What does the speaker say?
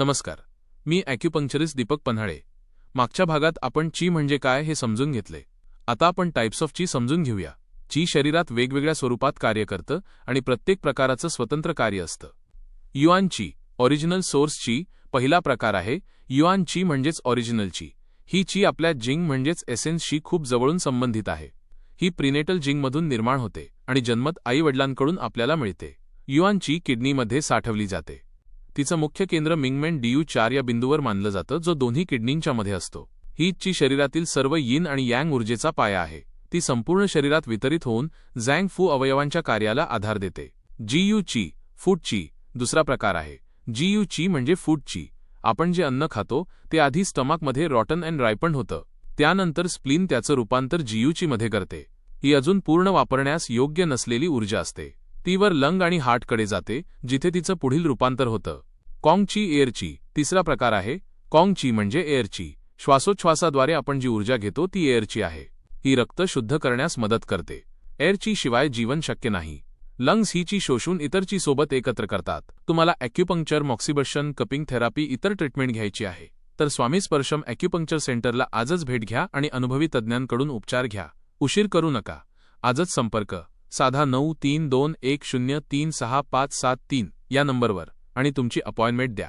नमस्कार, मी ॲक्युपंक्चरिस्ट दीपक पन्हाळे. मागच्या भागात आपण ची म्हणजे काय हे समजून घेतले. आता आपण टाइप्स ऑफ ची समजून घेऊया. ची शरीरात वेगवेगळ्या स्वरूपात कार्य करतं आणि प्रत्येक प्रकाराचं स्वतंत्र कार्य असतं. युआन ची, ओरिजिनल सोर्स ची, पहिला प्रकार आहे. युआन ची म्हणजेच ओरिजिनल ची. ही ची आपल्या जिंग म्हणजेच एसेन्सशी खूप जवळून संबंधित आहे. ही प्रीनेटल जिंगमधून निर्माण होते आणि जन्मत आईवडिलांकडून आपल्याला मिळते. युआन ची किडनीमध्ये साठवली जाते. तिचं मुख्य केंद्र मिंगमेन डीयू 4 या बिंदूवर मानलं जातं, जो दोन्ही किडनींच्या मध्ये असतो. ही ची शरीरातील सर्व यिन आणि यांग ऊर्जेचा पाया आहे. ती संपूर्ण शरीरात वितरित होऊन झँग फू अवयवांच्या कार्याला आधार देते. जीयू ची, फूड ची, दुसरा प्रकार आहे. जीयू ची म्हणजे फूड ची. आपण जे अन्न खातो ते आधी स्टमकमध्ये रॉटन अँड रायपंड होतं. त्यानंतर स्प्लीन त्याचं रूपांतर जीयू ची मध्ये करते. ही अजून पूर्ण वापरण्यास योग्य नसलेली ऊर्जा असते. ती वर लंग आणि हार्टकडे जाते, जिथे तिचं पुढील रूपांतर होतं. कॉंग ची, एअर ची, तिसरा प्रकार आहे. कॉंग ची म्हणजे एअर ची. श्वासोच्छवासाद्वारे आपण जी ऊर्जा घेतो ती एअर ची आहे. ही रक्त शुद्ध करण्यास मदत करते. एअर ची शिवाय जीवन शक्य नाही. लंग्स ही ची शोषून इतर ची सोबत एकत्र करतात. तुम्हाला ॲक्युपंक्चर, मॉक्सिबशन, कपिंग थेरपी, इतर ट्रीटमेंट घ्यायची आहे तर स्वामी स्पर्शम ॲक्युपंक्चर सेंटरला आजच भेट घ्या आणि अनुभवी तज्ज्ञांकडून उपचार घ्या. उशीर करू नका. आजच संपर्क साधा 9321036573 या नंबरवर आणि तुमची अपॉइंटमेंट द्या.